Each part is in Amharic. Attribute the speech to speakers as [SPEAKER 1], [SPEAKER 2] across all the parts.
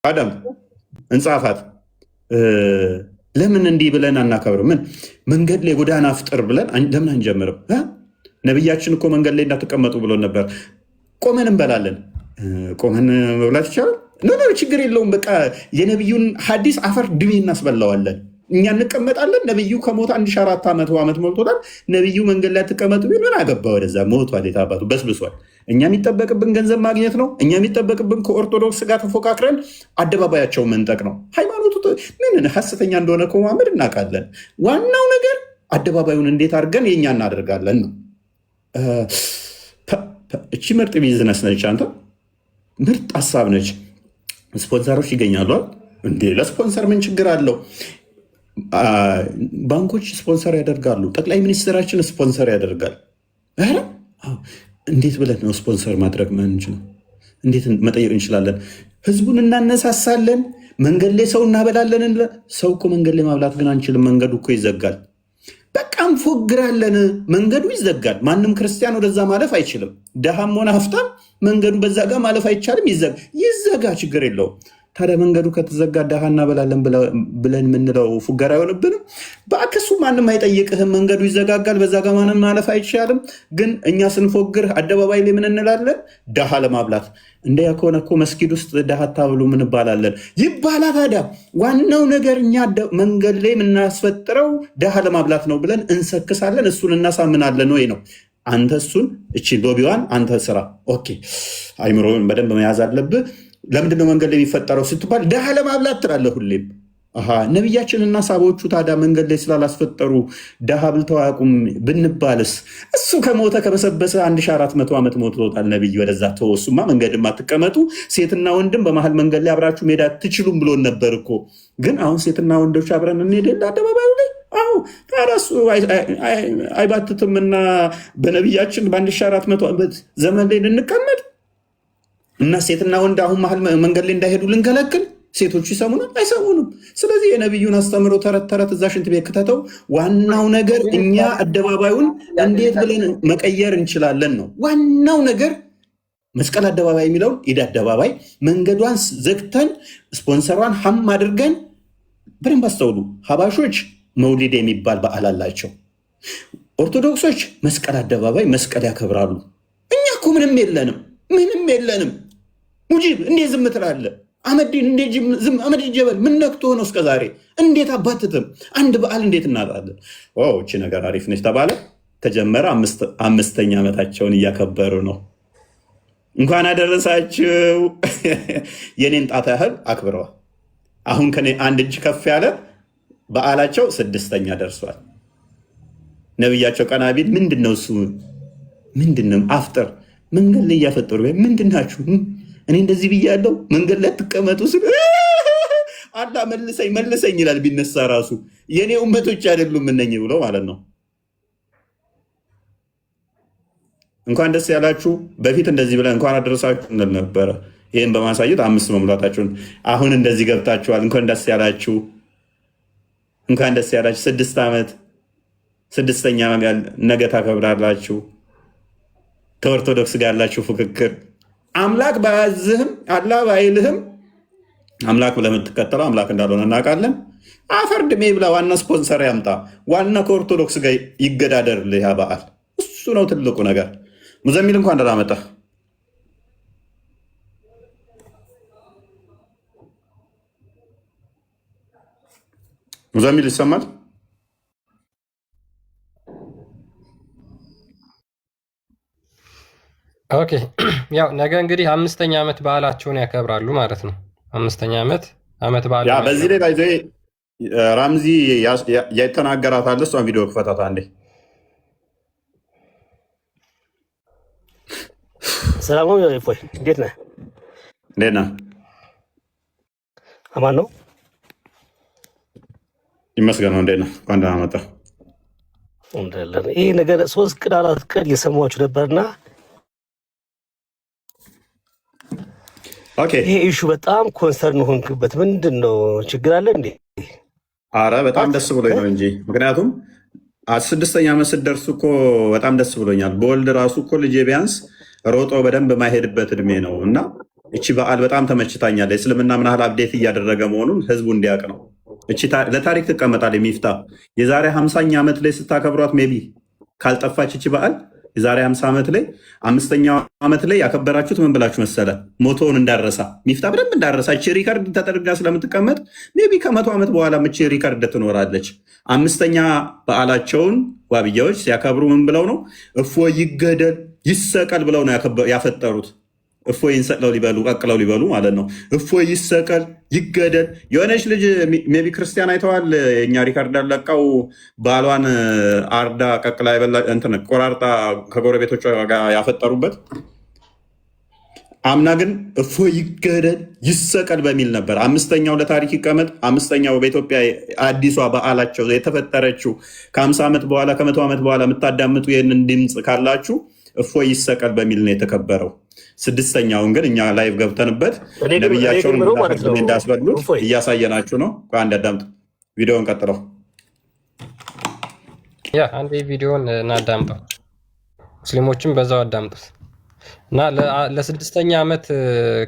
[SPEAKER 1] አዳም እንጻፋት። ለምን እንዲህ ብለን አናከብርም? ምን መንገድ ላይ ጎዳና ፍጥር ብለን ለምን አንጀምርም? ነቢያችን እኮ መንገድ ላይ እንዳትቀመጡ ብሎን ነበር። ቆመን እንበላለን። ቆመን መብላት ይቻላል? ችግር የለውም። በቃ የነቢዩን ሐዲስ አፈር ድሜ እናስበላዋለን። እኛ እንቀመጣለን። ነቢዩ ከሞተ 1400 ዓመት ሞልቶታል። ነቢዩ መንገድ ላይ ትቀመጡ ቢል ምን አገባ? ወደዛ ሞቷል። የታባቱ በስብሷል። እኛ የሚጠበቅብን ገንዘብ ማግኘት ነው። እኛ የሚጠበቅብን ከኦርቶዶክስ ጋር ተፎካክረን አደባባያቸውን መንጠቅ ነው። ሃይማኖቱ ምን ሐሰተኛ እንደሆነ እኮ መሐመድ እናውቃለን። ዋናው ነገር አደባባዩን እንዴት አድርገን የእኛ እናደርጋለን ነው። እቺ ምርጥ ቢዝነስ ነች። አንተ ምርጥ ሀሳብ ነች። ስፖንሰሮች ይገኛሉ እንዴ? ለስፖንሰር ምን ችግር አለው? ባንኮች ስፖንሰር ያደርጋሉ። ጠቅላይ ሚኒስትራችን ስፖንሰር ያደርጋል። እንዴት ብለን ነው ስፖንሰር ማድረግ ምንችለው? እንዴት መጠየቅ እንችላለን? ህዝቡን እናነሳሳለን። መንገድ ላይ ሰው እናበላለን። ሰው እኮ መንገድ ላይ ማብላት ግን አንችልም። መንገዱ እኮ ይዘጋል። በቃ እንፎግራለን። መንገዱ ይዘጋል። ማንም ክርስቲያን ወደዛ ማለፍ አይችልም። ደሃም ሆነ ሀብታም መንገዱ በዛ ጋር ማለፍ አይቻልም። ይዘጋ፣ ችግር የለውም። ታዲያ መንገዱ ከተዘጋ ደሃ እናበላለን ብለን የምንለው ፉገራ አይሆንብንም? በአክሱ ማንም አይጠይቅህም። መንገዱ ይዘጋጋል፣ በዛ ጋር ማንም ማለፍ አይቻልም። ግን እኛ ስንፎግር አደባባይ ላይ ምን እንላለን? ደሃ ለማብላት። እንደያ ከሆነ እኮ መስጊድ ውስጥ ደሃ ታብሉ ምን ይባላለን? ይባላ። ታዲያ ዋናው ነገር እኛ መንገድ ላይ የምናስፈጥረው ደሃ ለማብላት ነው ብለን እንሰክሳለን። እሱን እናሳምናለን ወይ ነው? አንተ እሱን እቺ ሎቢዋን አንተ ስራ። ኦኬ፣ አይምሮን በደንብ መያዝ አለብህ። ለምንድነው መንገድ ላይ የሚፈጠረው ስትባል ደሃ ለማብላት ትላለህ ሁሌም። ነቢያችንና ሳቦቹ ታዲያ መንገድ ላይ ስላላስፈጠሩ ደሃ ብልተው አያውቁም ብንባልስ? እሱ ከሞተ ከበሰበሰ 1400 ዓመት ሞቶታል ነቢይ። ወደዛ ተወሱማ መንገድም አትቀመጡ፣ ሴትና ወንድም በመሀል መንገድ ላይ አብራችሁ መሄድ አትችሉም ብሎን ነበር እኮ። ግን አሁን ሴትና ወንዶች አብረን እንሄድ የለ አደባባዩ ላይ። አዎ ራሱ አይባትትምና በነቢያችን በ1400 ዓመት ዘመን ላይ ልንቀመጥ እና ሴትና ወንድ አሁን መሀል መንገድ ላይ እንዳይሄዱ ልንከለክል? ሴቶቹ ይሰሙናል? አይሰሙንም። ስለዚህ የነቢዩን አስተምሮ ተረት ተረት እዛ ሽንት ቤት ክተተው። ዋናው ነገር እኛ አደባባዩን እንዴት ብለን መቀየር እንችላለን ነው ዋናው ነገር። መስቀል አደባባይ የሚለውን ኢድ አደባባይ መንገዷን ዘግተን ስፖንሰሯን ሀም አድርገን። በደንብ አስተውሉ። ሀባሾች መውሊድ የሚባል በዓል አላቸው። ኦርቶዶክሶች መስቀል አደባባይ መስቀል ያከብራሉ። እኛ እኮ ምንም የለንም። ሙጂብ እንዴት ዝም ትላለህ? አመዲን እንዴት ዝም? አመድ ጀበል ምን ነክቶ ነው እስከዛሬ? እንዴት አባትትም? አንድ በዓል እንዴት እናጣለን? እቺ ነገር አሪፍ ነች ተባለ፣ ተጀመረ። 5ኛ ዓመታቸውን እያከበሩ ነው። እንኳን አደረሳችሁ። የኔን ጣት ያህል አክብረዋል። አሁን ከኔ አንድ እጅ ከፍ ያለ በዓላቸው 6ኛ ደርሷል። ነብያቸው ቀናቢል ምንድነው እሱ? ምንድነው አፍጥር መንገድ ላይ እያፈጠሩ ምንድናችሁ? እኔ እንደዚህ ብያለሁ መንገድ ላይ ትቀመጡ ስል አላ መልሰኝ ይላል። ቢነሳ ራሱ የኔ ኡመቶች አይደሉም እነኝ ብሎ ማለት ነው። እንኳን ደስ ያላችሁ። በፊት እንደዚህ ብለን እንኳን አደረሳችሁ እንል ነበረ። ይህን በማሳየት 5 መሙላታችሁን አሁን እንደዚህ ገብታችኋል። እንኳን ደስ ያላችሁ። 6 ዓመት 6ኛ ነገ ታከብራላችሁ። ከኦርቶዶክስ ጋር ያላችሁ ፉክክር አምላክ ባያዝህም አላህ ባይልህም አምላክ ለምትከተለው አምላክ እንዳልሆነ እናውቃለን። አፈር ድሜ ብላ ዋና ስፖንሰር ያምጣ፣ ዋና ከኦርቶዶክስ ጋር ይገዳደርልህ ያ በዓል። እሱ ነው ትልቁ ነገር። ሙዘሚል እንኳን ደህና መጣህ። ሙዘሚል ይሰማል?
[SPEAKER 2] ኦኬ፣ ያው ነገ እንግዲህ 5ኛ ዓመት በዓላቸውን ያከብራሉ ማለት ነው። 5ኛ ዓመት በዓል
[SPEAKER 1] በዚህ ላይ ራምዚ የተናገራት አለ። እሷን ቪዲዮ ክፈታት አንዴ።
[SPEAKER 3] ሰላም ነው ፎይ፣ እንዴት ነህ?
[SPEAKER 1] እንዴት ነህ?
[SPEAKER 3] አማን ነው
[SPEAKER 1] ይመስገነው። እንዴት ነህ? እንኳን ደህና መጣህ።
[SPEAKER 3] ይህ ነገር 3 ቀን 4 ቀን እየሰማችሁ ነበርና ይሄ ኢሹ በጣም ኮንሰርን ሆንክበት። ምንድን ነው ችግር አለ እንዴ?
[SPEAKER 1] አረ በጣም ደስ ብሎኝ ነው እንጂ ምክንያቱም 6ኛ ዓመት ስትደርሱ እኮ በጣም ደስ ብሎኛል። በወልድ ራሱ እኮ ልጄ ቢያንስ ሮጦ በደንብ ማይሄድበት እድሜ ነው እና እቺ በዓል በጣም ተመችታኛል። እስልምና ምን ያህል አብዴት እያደረገ መሆኑን ህዝቡ እንዲያውቅ ነው። እቺ ለታሪክ ትቀመጣለች። ሚፍታ የዛሬ 50ኛ ዓመት ላይ ስታከብሯት ሜቢ ካልጠፋች እቺ በዓል የዛሬ 50 ዓመት ላይ 5ኛው ዓመት ላይ ያከበራችሁት ምን ብላችሁ መሰለ? ሞቶውን እንዳረሳ ሚፍታ በደንብ እንዳረሳ እቺ ሪከርድ ተደርጋ ስለምትቀመጥ ሜቢ ከ100 ዓመት በኋላ እቺ ሪከርድ ትኖራለች። 5ኛ በዓላቸውን ዋብያዎች ሲያከብሩ ምን ብለው ነው? እፎይ ይገደል ይሰቀል ብለው ነው ያፈጠሩት። እፎይ ይንሰቅለው ሊበሉ ቀቅለው ሊበሉ ማለት ነው። እፎይ ይሰቀል ይገደል። የሆነች ልጅ ሜቢ ክርስቲያን አይተዋል። የእኛ ሪካርድ ያለቀው ባሏን አርዳ ቀቅላ እንትን ቆራርጣ ከጎረቤቶቿ ጋር ያፈጠሩበት። አምና ግን እፎይ ይገደል ይሰቀል በሚል ነበር። 5ኛው ለታሪክ ይቀመጥ። 5ኛው በኢትዮጵያ አዲሷ በዓላቸው የተፈጠረችው ከ50 ዓመት በኋላ ከ100 ዓመት በኋላ የምታዳምጡ ይህንን ድምፅ ካላችሁ እፎይ ይሰቀል በሚል ነው የተከበረው። 6ኛውን ግን እኛ ላይቭ ገብተንበት ነቢያቸውን እንዳስበሉት እያሳየናችሁ ነው። አንድ አዳምጡ፣ ቪዲዮን ቀጥለው።
[SPEAKER 2] አንዴ ቪዲዮን እናዳምጠው፣ ሙስሊሞችም በዛው አዳምጡት እና ለ6ኛ ዓመት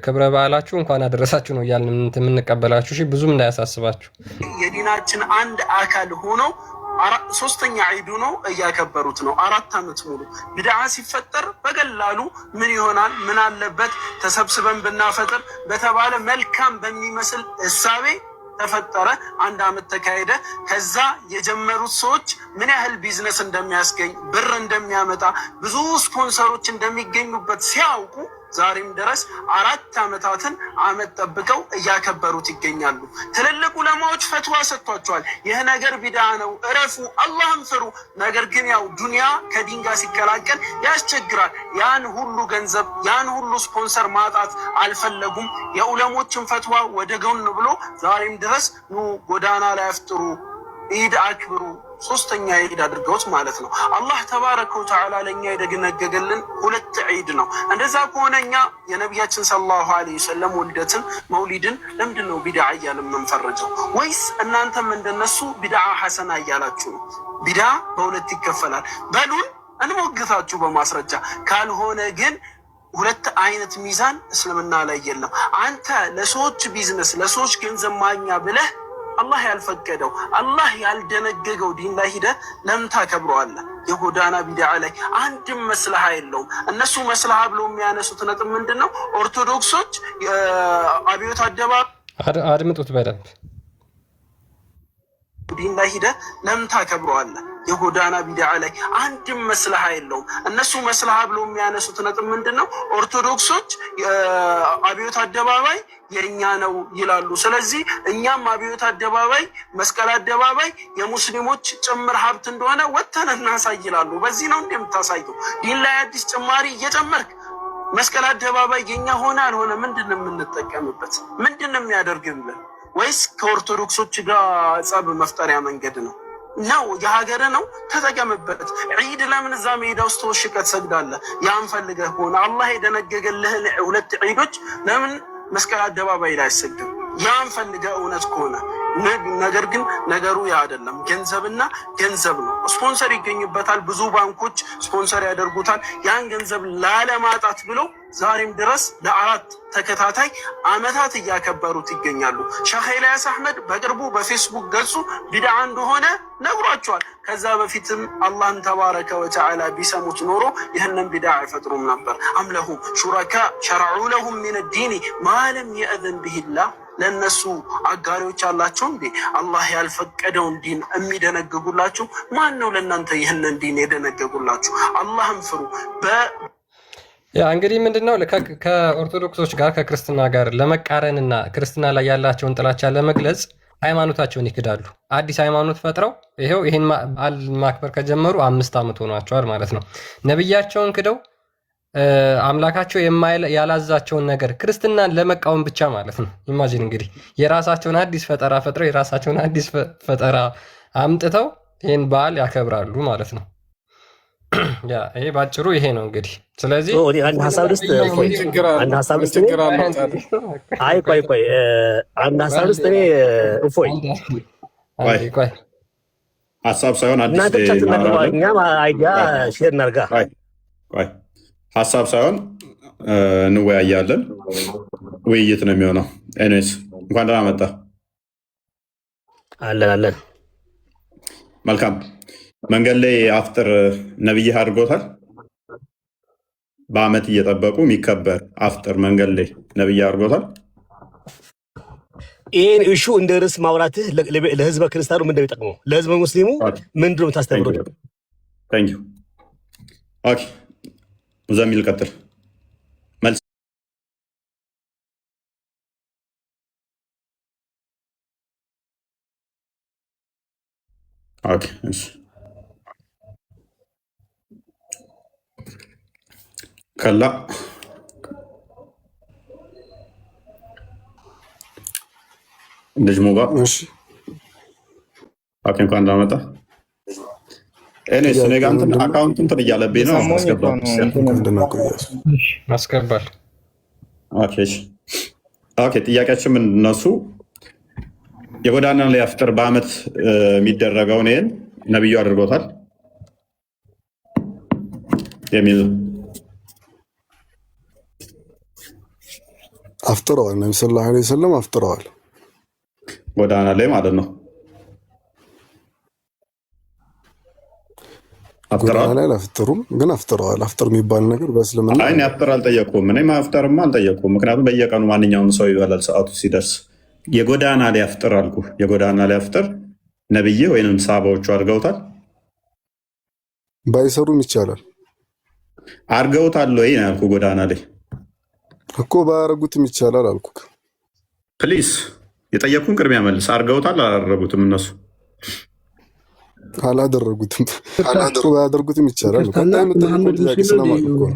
[SPEAKER 2] ክብረ በዓላችሁ እንኳን አደረሳችሁ ነው እያልን የምንቀበላችሁ። እሺ ብዙም እንዳያሳስባችሁ።
[SPEAKER 4] የዲናችን አንድ አካል ሆኖ 3ኛ ዒዱ ነው እያከበሩት ነው። 4 ዓመት ሙሉ ቢድዓ ሲፈጠር በቀላሉ ምን ይሆናል ምን አለበት ተሰብስበን ብናፈጥር በተባለ መልካም በሚመስል እሳቤ ተፈጠረ። 1 ዓመት ተካሄደ። ከዛ የጀመሩት ሰዎች ምን ያህል ቢዝነስ እንደሚያስገኝ ብር እንደሚያመጣ ብዙ ስፖንሰሮች እንደሚገኙበት ሲያውቁ ዛሬም ድረስ 4 ዓመታትን አመት ጠብቀው እያከበሩት ይገኛሉ። ትልልቅ ዑለማዎች ፈትዋ ሰጥቷቸዋል። ይህ ነገር ቢድዓ ነው፣ እረፉ፣ አላህን ፍሩ። ነገር ግን ያው ዱንያ ከዲን ጋር ሲቀላቀል ያስቸግራል። ያን ሁሉ ገንዘብ ያን ሁሉ ስፖንሰር ማጣት አልፈለጉም። የዑለሞችን ፈትዋ ወደ ጎን ብሎ ዛሬም ድረስ ኑ ጎዳና ላይ አፍጥሩ፣ ኢድ አክብሩ፣ 3ኛ ዒድ አድርገውት ማለት ነው። አላህ ተባረከ ወተዓላ ለእኛ የደነገገልን 2 ዒድ ነው። እንደዛ ከሆነ እኛ የነቢያችን ሰለላሁ ዐለይሂ ወሰለም ውልደትን መውሊድን ለምንድን ነው ቢድዓ እያልን የምንፈርጀው? ወይስ እናንተም እንደነሱ ቢድዓ ሐሰና እያላችሁ ነው? ቢድዓ በ2 ይከፈላል በሉን፣ እንሞግታችሁ በማስረጃ። ካልሆነ ግን 2 አይነት ሚዛን እስልምና ላይ የለም። አንተ ለሰዎች ቢዝነስ ለሰዎች ገንዘብ ማግኛ ብለህ አላህ ያልፈቀደው አላህ ያልደነገገው ዲን ላይ ሂደህ ለምን ታከብረዋለህ? የጎዳና ቢድዓ ላይ አንድም መስለሃ የለውም። እነሱ መስለሃ ብሎ የሚያነሱት ነጥብ ምንድን ነው? ኦርቶዶክሶች አብዮት አደባባይ
[SPEAKER 2] አድምጡት በደንብ
[SPEAKER 4] ዲን ላይ ሂደህ ለምን ታከብረዋለህ? የጎዳና ቢድዓ ላይ አንድም መስለሃ የለውም። እነሱ መስለሃ ብሎ የሚያነሱት ነጥብ ምንድን ነው? ኦርቶዶክሶች አብዮት አደባባይ የእኛ ነው ይላሉ። ስለዚህ እኛም አብዮት አደባባይ መስቀል አደባባይ የሙስሊሞች ጭምር ሀብት እንደሆነ ወጥተን እናሳይ ይላሉ። በዚህ ነው እንደምታሳየው ዲን ላይ አዲስ ጭማሪ እየጨመርክ መስቀል አደባባይ የኛ ሆነ አልሆነ ምንድን ነው የምንጠቀምበት? ምንድን ነው የሚያደርግልን? ወይስ ከኦርቶዶክሶች ጋር ጸብ መፍጠሪያ መንገድ ነው? የሀገር ነው ተጠቀምበት። ዒድ ለምን እዛ ሜዳ ውስጥ ተወሽቀህ ትሰግዳለህ? ያን ፈልገህ ከሆነ አላህ የደነገገልህን 2 ዒዶች ለምን መስቀል አደባባይ ላይ አይሰግድም? ያን ፈልገህ እውነት ከሆነ ነገር ግን ነገሩ ያ አይደለም። ገንዘብና ገንዘብ ነው። ስፖንሰር ይገኝበታል። ብዙ ባንኮች ስፖንሰር ያደርጉታል። ያን ገንዘብ ላለማጣት ብለው ዛሬም ድረስ ለ4 ተከታታይ ዓመታት እያከበሩት ይገኛሉ። ሼህ ኢልያስ አህመድ በቅርቡ በፌስቡክ ገጹ ቢድዓ እንደሆነ ነግሯቸዋል። ከዛ በፊትም አላህን ተባረከ ወተዓላ ቢሰሙት ኖሮ ይህንን ቢድዓ አይፈጥሩም ነበር። አም ለሁም ሹረካ ሸረዑ ለሁም ሚነ ዲኒ ማ ለም የእዘን ቢሂላህ ለነሱ አጋሪዎች አላቸው እንዴ? አላህ ያልፈቀደውን ዲን የሚደነግጉላችሁ ማን ነው? ለእናንተ ይህንን ዲን የደነገጉላችሁ? አላህን ፍሩ።
[SPEAKER 2] እንግዲህ ምንድነው ከኦርቶዶክሶች ጋር ከክርስትና ጋር ለመቃረንና ክርስትና ላይ ያላቸውን ጥላቻ ለመግለጽ ሃይማኖታቸውን ይክዳሉ። አዲስ ሃይማኖት ፈጥረው ይሄው ይህን በዓል ማክበር ከጀመሩ 5 ዓመት ሆኗቸዋል ማለት ነው። ነብያቸውን ክደው አምላካቸው ያላዛቸውን ነገር ክርስትናን ለመቃወም ብቻ ማለት ነው። ኢማጂን እንግዲህ የራሳቸውን አዲስ ፈጠራ ፈጥረው የራሳቸውን አዲስ ፈጠራ አምጥተው ይህን በዓል ያከብራሉ ማለት ነው። ይሄ ባጭሩ ይሄ ነው እንግዲህ። ስለዚህ
[SPEAKER 3] አንድ ሀሳብ ልስጥ። እኔ እፎይ
[SPEAKER 1] ሀሳብ ሳይሆን
[SPEAKER 3] እኛም አይዲያ ሼር እናድርጋ።
[SPEAKER 1] ሀሳብ ሳይሆን እንወያያለን። ውይይት ነው የሚሆነው። ኤኒዌይስ እንኳን ደህና መጣ።
[SPEAKER 3] አለን አለን።
[SPEAKER 1] መልካም። መንገድ ላይ አፍጥር ነብይህ አድርጎታል። በአመት እየጠበቁ የሚከበር አፍጥር መንገድ ላይ ነብይህ አድርጎታል።
[SPEAKER 3] ይህን እሹ እንደ ርዕስ ማውራትህ ለህዝበ ክርስቲያኑ ምንድን ነው የሚጠቅመው? ለህዝበ ሙስሊሙ ምንድን ነው የምታስተምረው?
[SPEAKER 1] ታንክ ዩ። ኦኬ ሙዘሚል ቀጥል። መልስ ኦኬ እሺ ከላ ልጅ ሙባ
[SPEAKER 5] እሺ
[SPEAKER 1] ኦኬ እንኳን እንዳመጣ እኔ ጋር እንትን አካውንት እንትን እያለብኝ ነው።
[SPEAKER 2] አስገባል።
[SPEAKER 1] ኦኬ እሺ ኦኬ ጥያቄያችን ምንድን ነው? እሱ የጎዳና ላይ አፍጥር በአመት የሚደረገውን ይሄን ነብዩ አድርጎታል የሚል
[SPEAKER 5] አፍጥረዋል። ነቢ ሰለላሁ ዐለይሂ ወሰለም አፍጥረዋል፣
[SPEAKER 1] ጎዳና ላይ ማለት ነው።
[SPEAKER 5] ጎዳና ላይ አላፍጥሩም፣ ግን አፍጥረዋል። አፍጥር የሚባል ነገር በእስልምና
[SPEAKER 1] አይ አፍጥር አልጠየቁም። እኔ ማፍጠርማ አልጠየቁም። ምክንያቱም በየቀኑ ማንኛውም ሰው ይበላል ሰዓቱ ሲደርስ። የጎዳና ላይ አፍጥር አልኩ። የጎዳና ላይ አፍጥር ነብይ ወይንም ሳባዎቹ አድርገውታል።
[SPEAKER 5] ባይሰሩም ይቻላል።
[SPEAKER 1] አድርገውታል ወይ ነው ያልኩ። ጎዳና ላይ
[SPEAKER 5] እኮ ባያረጉትም ይቻላል አልኩ።
[SPEAKER 1] ፕሊስ የጠየቁን ቅድሚያ መልስ። አድርገውታል አላደረጉትም? እነሱ
[SPEAKER 5] አላደረጉትም። ባያደርጉትም ይቻላል። ቀጣይ የምጠይቀው ጥያቄ ስለማለት ነው።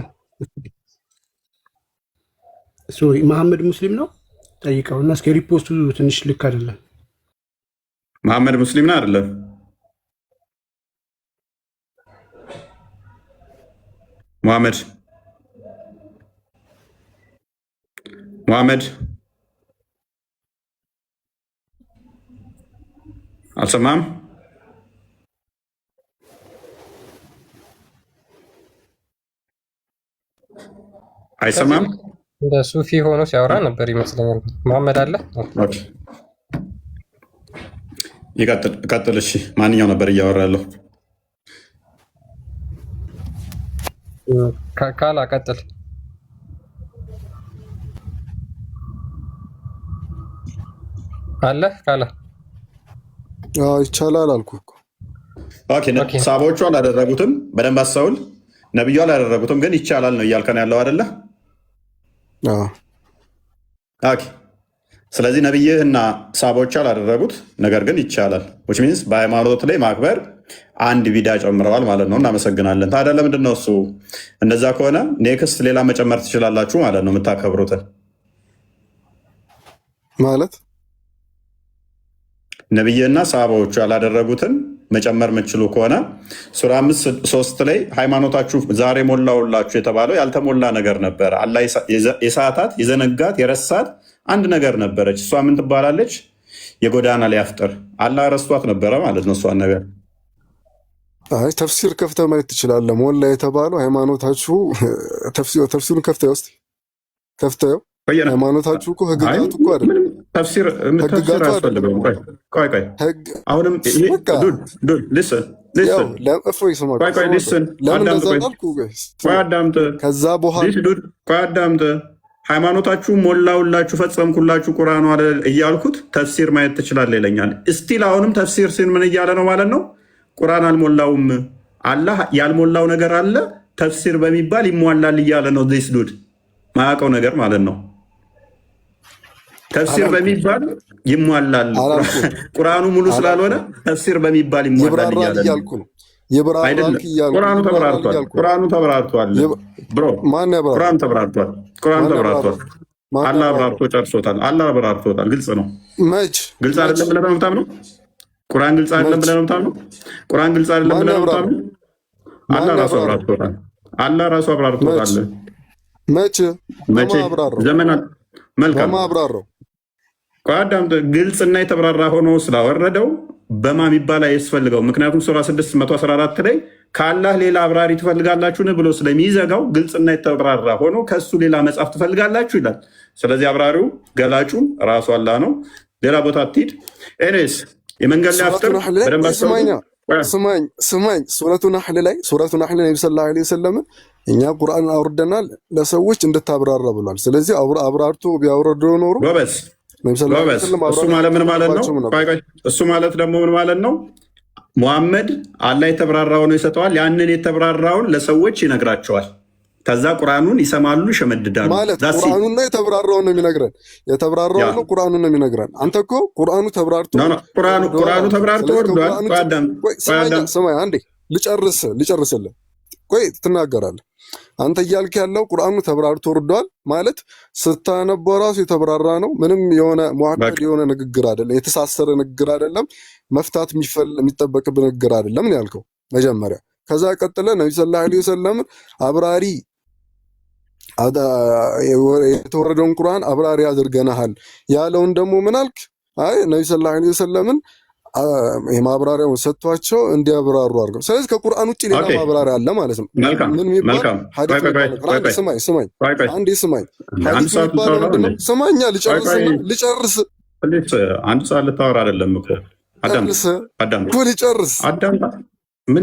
[SPEAKER 6] መሐመድ ሙስሊም ነው ጠይቀው እና እስከ ሪፖስቱ ትንሽ ልክ አይደለም።
[SPEAKER 1] መሐመድ ሙስሊም ነው አይደለም? ሙሐመድ አልሰማም? አይሰማም?
[SPEAKER 2] እንደ ሱፊ ሆኖ ሲያወራ ነበር ይመስለኛል። መሐመድ አለ።
[SPEAKER 1] ይቀጥል። እሺ ማንኛው ነበር እያወራ ያለው?
[SPEAKER 2] ካላ ቀጥል። አለ ካላ
[SPEAKER 5] ይቻላል አልኩ እኮ።
[SPEAKER 1] ኦኬ ሳቦቹ አላደረጉትም። በደንብ አስተውል። ነብዩ አላደረጉትም፣ ግን ይቻላል ነው እያልከን ያለው አይደለ? ኦኬ ስለዚህ ነብይህና ሳቦቹ አላደረጉት፣ ነገር ግን ይቻላል። which means በሃይማኖት ላይ ማክበር አንድ ቢዳ ጨምረዋል ማለት ነው። እናመሰግናለን። ታዲያ ለምንድን ነው እሱ? እንደዛ ከሆነ ኔክስት ሌላ መጨመር ትችላላችሁ ማለት ነው የምታከብሩትን
[SPEAKER 5] ማለት
[SPEAKER 1] ነብይና ሰሃባዎቹ ያላደረጉትን መጨመር የምችሉ ከሆነ ሱራ 5:3 ላይ ሃይማኖታችሁ ዛሬ ሞላውላችሁ የተባለው ያልተሞላ ነገር ነበረ። አላህ የሰዓታት የዘነጋት የረሳት አንድ ነገር ነበረች። እሷ ምን ትባላለች? የጎዳና ላይ አፍጥር። አላህ ረስቷት ነበረ ማለት ነው እሷን ነገር።
[SPEAKER 5] አይ ተፍሲር ከፍተህ ማየት ትችላለህ። ሞላ የተባለው ሃይማኖታችሁ ተፍሲሩን ከፍተህ ውስጥ ከፍተህ ሃይማኖታችሁ እኮ ህግጋቱ እኮ አይደለም።
[SPEAKER 1] ተፍሲር አያስፈልገውም። ቆይ አሁንም አዳምጥ። ሃይማኖታችሁ ሞላውላችሁ ፈጸምኩላችሁ ቁርአኑ አለ እያልኩት ተፍሲር ማየት ትችላለህ ይለኛል። እስቲል አሁንም ተፍሲር ሲል ምን እያለ ነው ማለት ነው? ቁርአን አልሞላውም፣ አላህ ያልሞላው ነገር አለ ተፍሲር በሚባል ይሟላል እያለ ነው። ዚስ ዱድ ማያውቀው ነገር ማለት ነው። ተፍሲር በሚባል ይሟላል። ቁርአኑ ሙሉ ስላልሆነ ተፍሲር በሚባል ይሟላል እያለ ነው። ቁርአኑ ተብራርቷል። ብሮ ቁርአኑ ተብራርቷል። አላህ አብራርቶ ጨርሶታል። አላህ አብራርቶታል። ግልጽ ነው። ግልጽ አይደለም ብለህ ነው የምታምነው? ቁርአን ግልጽ አይደለም ብለህ ነው የምታምነው? ቁርአን ግልጽ አይደለም ብለህ ነው የምታምነው? አላህ ራሱ አብራርቶታል። አላህ ራሱ አብራርቶታል። መቼ ዘመናት መልካም
[SPEAKER 5] አብራራው።
[SPEAKER 1] አዳምጥ። ግልጽና የተብራራ ሆኖ ስላወረደው በማ የሚባል አያስፈልገው። ምክንያቱም ሱራ 6:114 ላይ ከአላህ ሌላ አብራሪ ትፈልጋላችሁን ብሎ ስለሚዘጋው ግልጽና የተብራራ ሆኖ ከእሱ ሌላ መጽሐፍ ትፈልጋላችሁ ይላል። ስለዚህ አብራሪው ገላጩ ራሱ አላህ ነው። ሌላ ቦታ አትሂድ። ኤኒዌይስ የመንገድ ላይ አፍጥር በደንብ
[SPEAKER 5] ስማኝ። ሱረቱ ነሕል ላይ ነቢ ሰለላሁ ዐለይሂ ወሰለም እኛ ቁርአን አውርደናል ለሰዎች እንድታብራራ ብሏል። ስለዚህ አብራርቶ ቢያወርደው ኖሮ
[SPEAKER 1] ጎበዝ። እሱ ማለት ምን ማለት ነው? እሱ ማለት ደግሞ ምን ማለት ነው? ሙሐመድ አላህ የተብራራውን ይሰጠዋል። ያንን የተብራራውን ለሰዎች ይነግራቸዋል። ከዛ ቁርአኑን ይሰማሉ፣ ይሸመድዳሉ።
[SPEAKER 5] ማለት ቁርአኑና የተብራራውን ነው የሚነግረን። የተብራራውን ነው ቁርአኑን ነው የሚነግረን። አንተ እኮ ቁርአኑ ተብራርቶ ወርዷል። ስማኝ አንዴ ልጨርስልህ። ቆይ ትናገራለህ። አንተ እያልክ ያለው ቁርአኑ ተብራርቶ ወርዷል ማለት ስታነበው ራሱ የተብራራ ነው። ምንም የሆነ ሙሐደድ የሆነ ንግግር አይደለም፣ የተሳሰረ ንግግር አይደለም፣ መፍታት የሚጠበቅብህ ንግግር አይደለም ነው ያልከው መጀመሪያ። ከዛ ቀጥለ ነቢ ሰለላሁ ዐለይሂ ወሰለም አብራሪ የተወረደውን ቁርአን አብራሪ አድርገናል ያለውን ደግሞ ምን አልክ? አይ ነቢ ሰለላሁ ዐለይሂ ወሰለምን የማብራሪያውን ሰጥቷቸው እንዲያብራሩ አድርገው። ስለዚህ ከቁርአን ውጭ ሌላ ማብራሪያ አለ ማለት ነው። ምን የሚባል ስማኝ ልጨርስ።
[SPEAKER 1] አንድ ሰዓት ልታወራ አይደለም እኮ
[SPEAKER 5] ልጨርስ።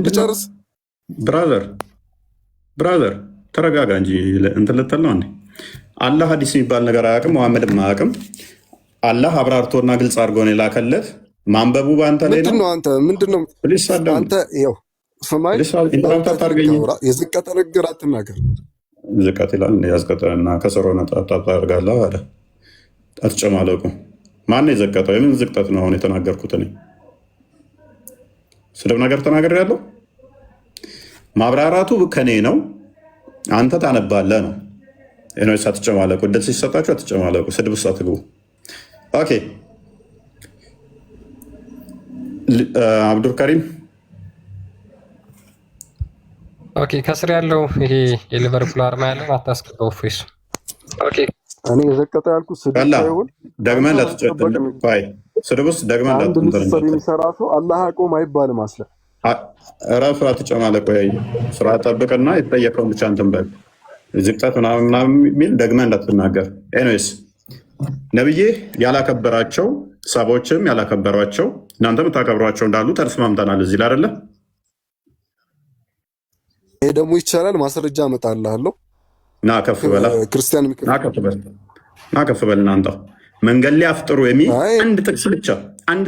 [SPEAKER 1] ልጨርስ። ብራዘር ተረጋጋ እንጂ እንትን ልትል ነው እንዴ? አላህ ሀዲስ የሚባል ነገር አያውቅም፣ መሐመድም አያውቅም። አላህ አብራርቶና ግልጽ አድርጎ ነው የላከለት። ማንበቡ በአንተ ላይ ነው።
[SPEAKER 5] ምንድነው አንተ ይኸው ሰማይ የዝቀጠ ንግግር አትናገር።
[SPEAKER 1] ዝቀት ይላል ያዝቀጠና ከሰሮ ታደርጋለህ አለ። አትጨማለቁ። ማነው የዘቀጠው? የምን ዝቅጠት ነው አሁን የተናገርኩት? እኔ ስድብ ነገር ተናገር ያለው ማብራራቱ ከኔ ነው። አንተ ታነባለህ ነው። ኤኖስ አትጨማለቁ። እድል ሲሰጣችሁ አትጨማለቁ። ስድብ ውስጥ አትግቡ። ኦኬ አብዱልከሪም
[SPEAKER 2] ኦኬ። ከስር ያለው ይሄ የሊቨርፑል አርማ ያለው አታስቀጠው ፌስ። ኦኬ
[SPEAKER 5] እኔ የዘቀጠ ያልኩት ስድብ ሳይሆን
[SPEAKER 1] ደግመን ስድብ ውስጥ ደግመን
[SPEAKER 5] የሚሰራ ሰው አላህ አቆም አይባልም። አስለ
[SPEAKER 1] እራሱ አትጨማለቅ። ስርዓት ጠብቅና የተጠየቀውን ብቻ እንትን በል። ዝቅጠት ምናምን የሚል ደግመህ እንዳትናገር። ኤኒዌይስ ነብዬ ያላከበራቸው ሰቦችም ያላከበሯቸው እናንተ የምታከብሯቸው እንዳሉ ተስማምተናል። እዚህ ላይ አይደለ?
[SPEAKER 5] ይሄ ደግሞ ይቻላል። ማስረጃ እመጣልሃለሁ።
[SPEAKER 1] ና ከፍ በላ
[SPEAKER 5] ክርስቲያን
[SPEAKER 1] ና ከፍ በል። እናንተ መንገድ ላይ አፍጥሩ የሚል አንድ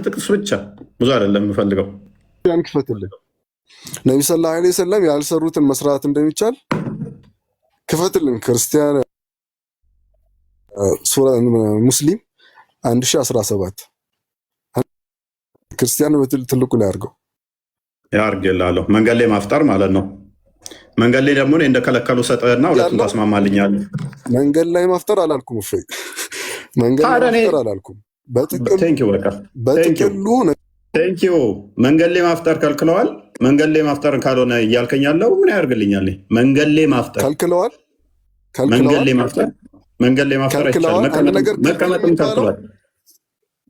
[SPEAKER 1] ጥቅስ ብቻ ብዙ አይደለም የምፈልገው።
[SPEAKER 5] ያን ክፈትልኝ። ነቢ ሰለላሁ ዐለይሂ ወሰለም ያልሰሩትን መስራት እንደሚቻል ክፈትልኝ። ክርስቲያን ሱራ ሙስሊም 1017 ክርስቲያን ትልቁ ላይ ያርገው
[SPEAKER 1] መንገድ ላይ ማፍጠር ማለት ነው። መንገድ ላይ ደግሞ እንደከለከሉ ሰጠና ሁለቱም ታስማማልኛለህ።
[SPEAKER 5] መንገድ ላይ ማፍጠር አላልኩም። መንገድ ላይ ማፍጠር አላልኩም። በጥቅሉ
[SPEAKER 1] መንገድ ላይ ማፍጠር ከልክለዋል። መንገድ ላይ ማፍጠር ካልሆነ እያልከኝ ያለው ምን ያደርግልኛል? መንገድ ላይ ማፍጠር ከልክለዋል። መንገድ ላይ ማፍጠር አይቻልም። መቀመጥም ከልክለዋል።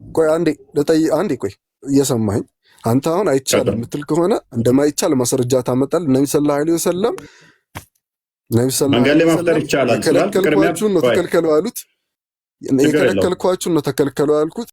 [SPEAKER 5] ቆይ አንዴ ቆይ እየሰማኸኝ አንተ አሁን አይቻልም የምትል ከሆነ እንደማይቻል ማስረጃ ታመጣል። ነቢ ሰለላሁ ዐለይሂ ወሰለም
[SPEAKER 1] መንገድ ላይ ማፍጠር ይቻላል።
[SPEAKER 5] የከለከልኳችሁን ነው ተከልከሉ ያሉት። የከለከልኳችሁን ነው ተከልከሉ ያልኩት።